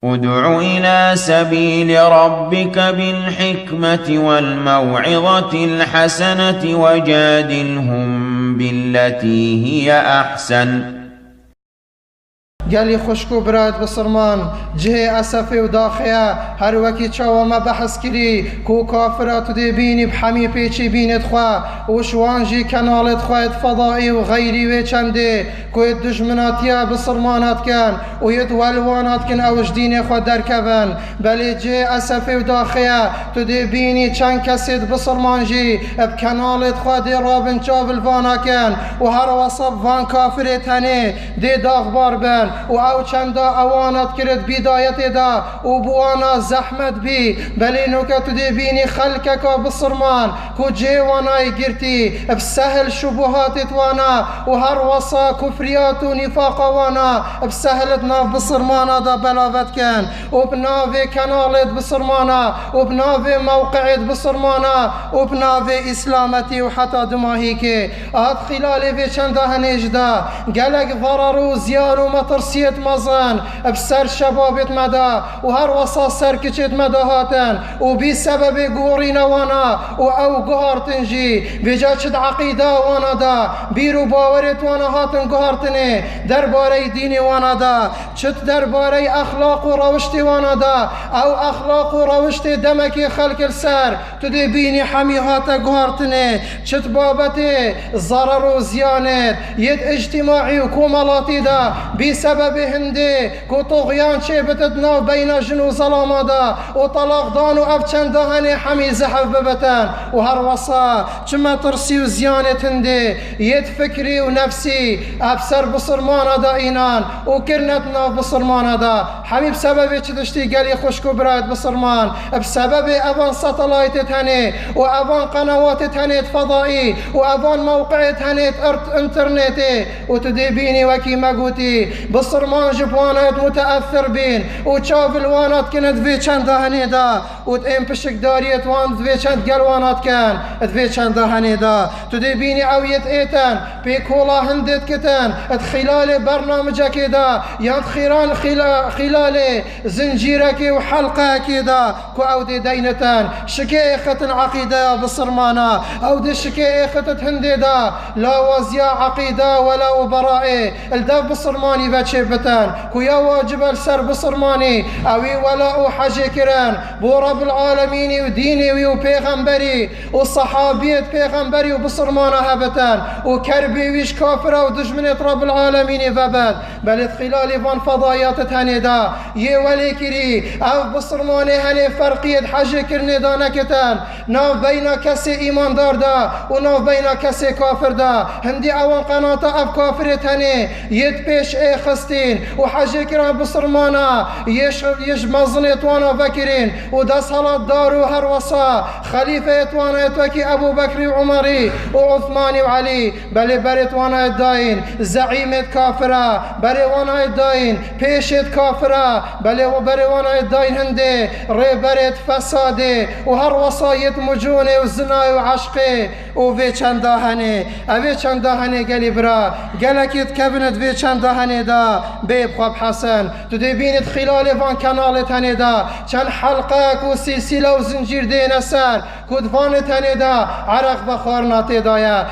ادع إلى سبيل ربك بالحكمة والموعظة الحسنة وجادلهم بالتي هي أحسن. گلی خوشکو براد بسرمان جه اسفه و داخیا هر وکی چاو ما بحث کری کو کافرات دی بینی بحمی پیچی بیند خوا و شوانجی کنالت خواهد فضائی و غیری و چنده کو دجمناتیا بسرمانات کن و ید والوانات کن اوش دین خوا درکبن بلی جه اسفه و داخیا تو دی بینی چند کسید بسرمانجی اب کنالت خوا دی رابن چاول وانا کن و هر وصف وان کافرت هنه دی داغبار بن و او چندا اوانت کرد بدایت دا و بوانا زحمت بی بلی نوکت دی بینی خلک کا بسرمان کو جیوانای گرتی بسهل شبهات وانا و هر وصا کفریات و نفاق وانا بسهلت ناف بسرمانا دا بلاوت کن و بناو کنالت بسرمانا و بناو موقعت بسرمانا و بناو اسلامتی و حتی دماهی که آد خلالی وی چندا هنیج دا گلک ضرر و زیار و مترسیت مزن بسر شبابت مدا و هر وصا سر کچت مدا هاتن و بی سبب گورین وانا و او گهارتنجی بجا چد عقیده وانا دا بیرو باورت وانا هاتن گهارتنه درباره دین وانا دا چد درباره اخلاق و روشت وانا دا او اخلاق و روشت دمک خلق السر تو دی بینی حمی هاتا گهارتنه چد بابت ضرر و زیانت ید اجتماعی و کومالاتی دا بی سبب هنده کو طغیان چه بتدنا بین جن و ظلام دا و طلاق دان و اب چند هنه حمی زحف ببتن و هر وصا چما ترسی و زیانت هنده ید فکری و نفسی اب سر بسرمان دا اینان و کرنت ناف بسرمان دا حمی بسبب چه دشتی گلی خوشکو برایت بسرمان بسبب اوان ساتلایت هنه و اوان قنوات هنه فضایی و اوان موقعت هنه انترنت و تدبینی وکی مگوتی بسرمان جبوانات متأثر بین و چاو الوانات کند دوی چند هنه دا و تیم پشک داریت وان دوی چند گلوانات کن دوی چند هنه دا تدبینی اویت ایتن پی کولا هندت کتن ات خلال برنامجك دا یاد خلال زنجیرك و حلقك دا کو او دی دینتن شکی ختن عقیده بصرمانا او دی شکی ختت هنده دا لا وزیا عقیده ولا برائه الدف بصرمانی بچه بتن کو یا واجب السر بصرمانی اوی ولا او حجه کرن بو رب العالمین و دینی و پیغمبری و صحابیت پیغمبری و بصرمانا هبتن و کربی ویش کافر و دجمنت رب العالمین وبد بل خلال وان فضایات هنه دا یه ولی کری او بصرمانی هنه فرقیت حجه کرنه دا نکتن ناف بین کسی ایماندار دا و ناف بین کسی کافر دا هندی اوان قناتا اف کافرت هنه ید پیش ای خستین و حجه کرن بصرمانا یش مزنت وانا بکرین و دست حالات دارو هر وصا خلیفه وانا اتوکی ابو بکر و عمری و عثمانی و علی بله برت وانا داین زعیمت کافره بله وانا داین پیشت کافره بله و بله وانا داین هنده ری برت فساده و هر وصایت مجونه و زنای و عشقه و وی چنده هنه اوی چنده هنه گلی برا گلکیت کبنت وی چنده هنه دا بیب خواب حسن تو دی بینید خلال وان کنالت هنه دا چند حلقه و سلسله و زنجیر دین سر کد وان تنه دا عرق بخار ناته دایا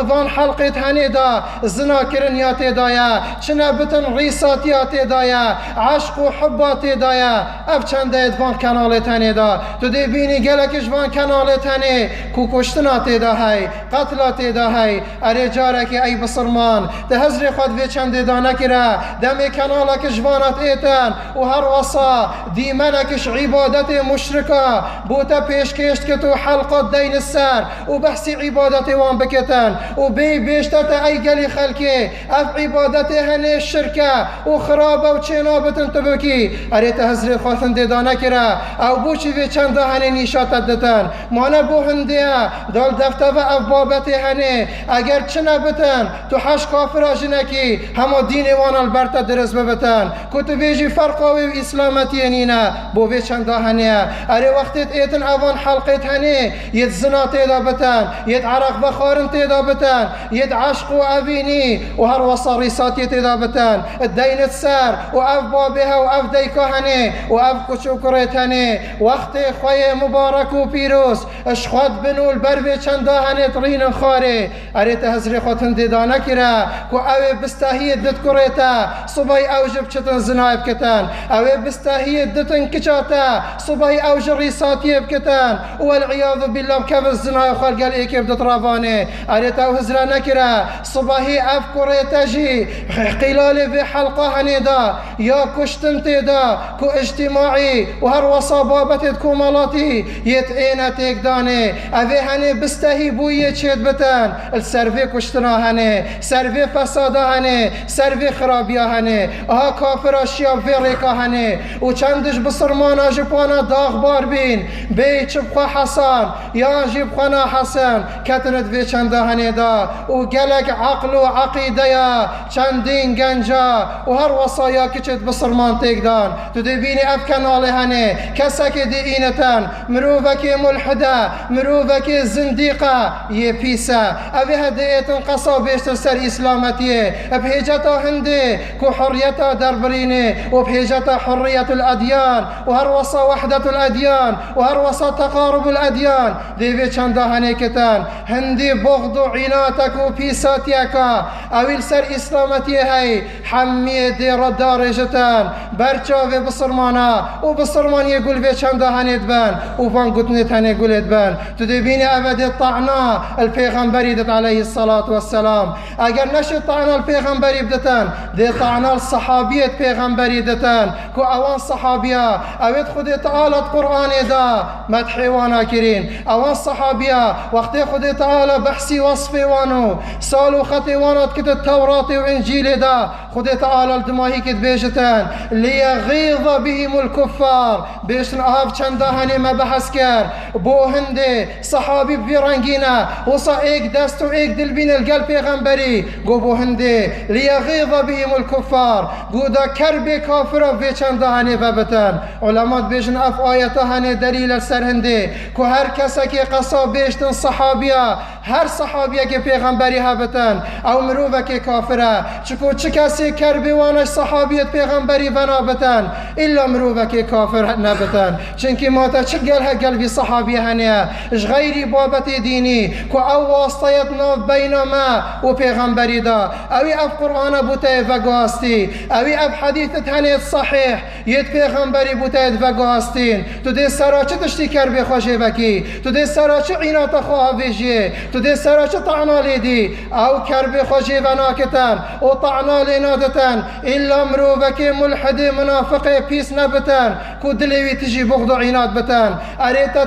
وان حلقه هنه دا زنا کرنیات دایا چنه بتن ریساتیات دایا عشق و حبات دایا اف چنده ادوان کنالت هنه دا تو دی بینی گلکش وان کنالت هنه کو کشتنات دا های قتلات دا های اره جارک ای بسرمان ده هزر خود وی چنده دا نکره دم کنالکش وانت ایتن و هر وصا دیمنکش عبادت مشرکا بوتا پیشکشت که تو حلقات دین السر و بحث عبادت وان بکتن و بیشتت ای گلی خلکی اف عبادت هنه شرکه و خرابه و چنابتن تبکی اره تهزر خواهتن دیدا نکره او بوچی وی چنده هنه نیشاتت دتن مانا بو هنده دال دفته و اف بابت هنه اگر چنه بتن تو حش کافر آجنکی همه دین وان البرتا درس ببتن كتبيجي فرقاوي وإسلامتي نينا بو في چند هنيا اري وقتت ايتن اوان حلقت هني يد زنا تيدا بتن يد عرق بخارن تيدا بتن يد عشق وأبيني وهر وصاريساتي تيدا بتن الدين السار وأف بابها وأف ديكا هني وأف كشوكريت هني وقت خوي مبارك وبيروس اشخوات بنو البربي چند هني ترين خاري اري تهزري خوتن ديدانا كرا كو اوي بستاهي دت كريتا صباي اوجب چتن زنايب كتن اوي بستاهي دتن كچاتا صباي اوجب ريساتي بكتن والعياذ بالله كيف الزنا خلق الايكيف دترافاني اريتا وهزرا نكرا صباهي اف كريتا جي قلالي في حلقه هنيدا يا كشتن تيدا كو اجتماعي وهر وصابابتت كومالاتي يتعينا تيكداني اوي هني بستاهي بويه چيت بتن السرفي كشتنا هني سرفي فسادا هني سرفي خرابيا هني اها كافر اشياء في ريكا هني وچندش بصرمانا جبانا داغ بار بين بي چبخوا حسن يا جبخوانا حسن كتنت في چندا هني دا وقلق عقل وعقيدة يا چندين گنجا وهر وصايا كچت بصرمان تيقدان تدبيني افكانالي هني كسك دينتان مروفك ملحدة مروفك زنديقة يبيسا ابي هديتن قصا بيشتر سر اسلامتي بهجتا هندي كو حريتا دربريني وبهجتا حرية الاديان وهروصا وحدة الاديان وهروصا تقارب الاديان ديبي چندا هنيكتان هندي بغض عناتك وبيساتيك اويل سر اسلامتي هاي حمية دي ردارجتان برچاوي بصرمانا وبصرمان يقول في چندا هنيتبان وفان قتنت هنيقولت بان تدبيني ابد الطعنا البيغمبري دت عليه الصلاة والسلام اگر نشد طعنا البيغمبري بدتان دي طعنا الصحابية بيغمبري دتان كو اوان صحابية اويد خدي تعالى القرآن دا مدحي وانا كرين اوان صحابية وقت خدي تعالى بحثي وصفي وانو سالو خطي وانات كت التوراة وانجيل دا خدي تعالى الدماهي كت بيجتان ليغيظ بهم الكفار بيشن اهاب چندا هني ما بحث كر بو هندي صحابي بيرانجينا وصا ايك دستو ايك دل بين القلب پیغمبري گو بو هندي ليغيظ بهم الكفار گو دا كربي كافر في چند هني ببتن علماء بيجن اف آيات هني دليل السر هندي كو هر كسا كي قصا بيشتن صحابيا هر صحابيا كي پیغمبري هبتن او مروفا كي كافره چكو چه كسي كربي وانش صحابيت پیغمبري بنابتن الا مروفا كي كافر نبتن چنكي ماتا چقلها قلبي صحابي هنيا اش غيري بابتي ديني كو او واسطيتنا بينما وبيغمبري دا اوي اف قرآن بوتاي فقاستي اوي اف حديثت هنيت صحيح يت بيغمبري بوتاي فقاستين تو دي سرا چه تشتي كربي خوشي بكي تو دي سرا چه عينات خواه بيجي تو دي سرا چه طعنا ليدي او كربي خوشي بناكتن و طعنا لنادتن إلا مروفك ملحدي منافقي بيس نبتن كو دليوي تجي بغض عينات بتن اريتا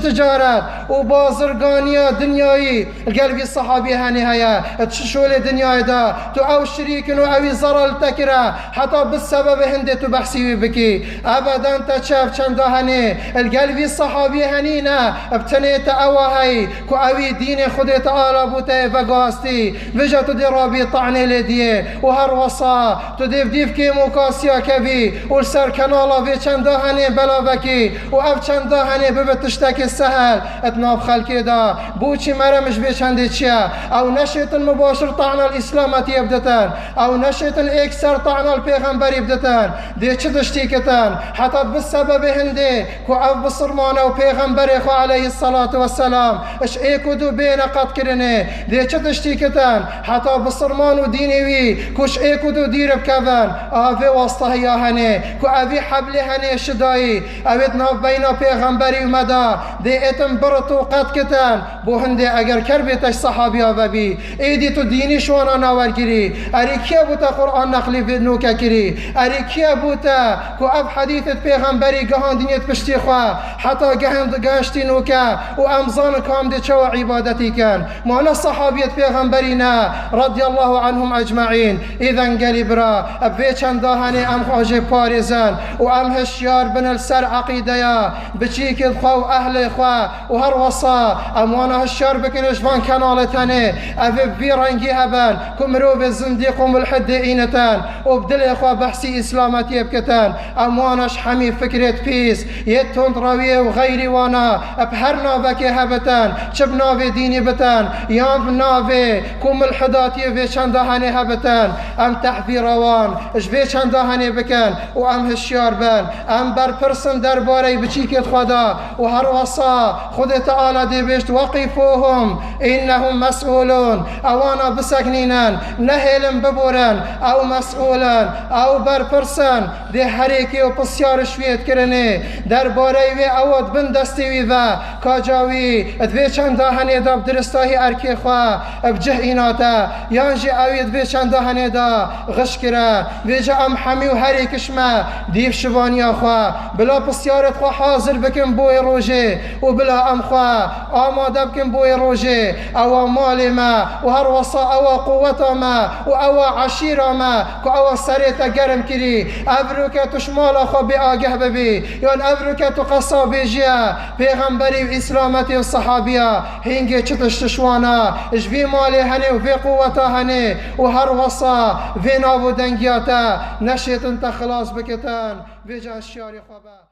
تجارت و بازرگانيا دنياي القلبي الصحابي هاني هيا تششولي دنياي دا تو او شريكن و اوي زرال تكرا حتى بالسبب هندي تو بحسي بكي ابدا تشاف چند هني القلبي الصحابي هنينا ابتنيت اوهي كو اوي دين خدي تعالى بوتاي فقاستي فجا تدي رابي طعني لديه وهر وصا تديف ديف كي موكاسيا كبي والسر كنالا في چند هني بلا بكي و اف چند هني ببتشتكي السهل اتناف خلقي دا بوچي مرمش بي چند چيا او نشيت المباشر طعنا الاسلامتي ابدتان او نشيت الاكسر طعنا البيغمبري ابدتان دي چدشتيكتان حتى بالسبب هندي كو اف بصرمانه و بيغمبري خو عليه الصلاة والسلام اش ايكو دو بين قد كرني دي چدشتيكتان حتى بصرمان و دينيوي كوش ايكو دو دير بكفن اوي واسطه يا هني كو اوي حبل هني شداي اويت ناف بين بيغمبري ومدا دي اتم برتو قد كتان بو هندي اگر كربتش صحابي ببي ايدي تو ديني شوانا ناورگري اريكيا بوتا قرآن نقلي في نوكا كري اريكيا بوتا كو اب حديثة بيغمبري قهان دينيت بشتي خوا حتى قهان قاشتي نوكا و امزان كام دي چو عبادتي كان معنا صحابية بيغمبرينا رضي الله عنهم اجمعين اذن قلبرا ابي چند هاني ام خوجي باريزان و ام هشيار بن السر عقيدة بچيك الخوا و اهل خوا و هر وصا اموانا هشيار بكنش فان كانالتاني ابي بيرنگي هبان كمرو بزنديق ملحد إينتان وبدل إخوة بحسي إسلامتي بكتان أموانش حمي فكرة بيس يتون روية وغيري وانا بحرنا بكي هبتان شبنا في ديني بتان يام بنافي كوم الحداتي في شندهاني هبتان أم تحفي روان اش في شندهاني بكان وأم هشيار بان أم برپرسن درباري بچيكت خدا وهر وصا خد تعالى دي بيشت وقفوهم إنهم مسؤولون أوانا بسكنينان نهلم ببورن أو مسؤولان أو برپرسن دي حريكي وبسيار شويت كرني درباري وي أود بندستي وي ذا كاجاوي ادوي چنده هنه دا بدرستاهي اركي خواه بجه ایناتا یانجی اوید دوی چنده هنه دا غش کرا ویجا ام حمی و هری کشما دیف شوانیا خواه بلا پسیارت خواه حاضر بکن بوی روژه و بلا ام خواه آماده بکن بوی روژه او مال ما و هر وصا او قوتا ما و او عشیر ما که او سریتا گرم کری افروکه تشمال خواه بی آگه ببی یان افروکه تو قصابی جیا پیغمبری و اسلامتی و صحابیه هنگی چتش تشوانا اش في مالي هني وفي قوتا هني وهر وصا في نابو دنگياتا نشيت انت خلاص بكتان في جا الشاري خبا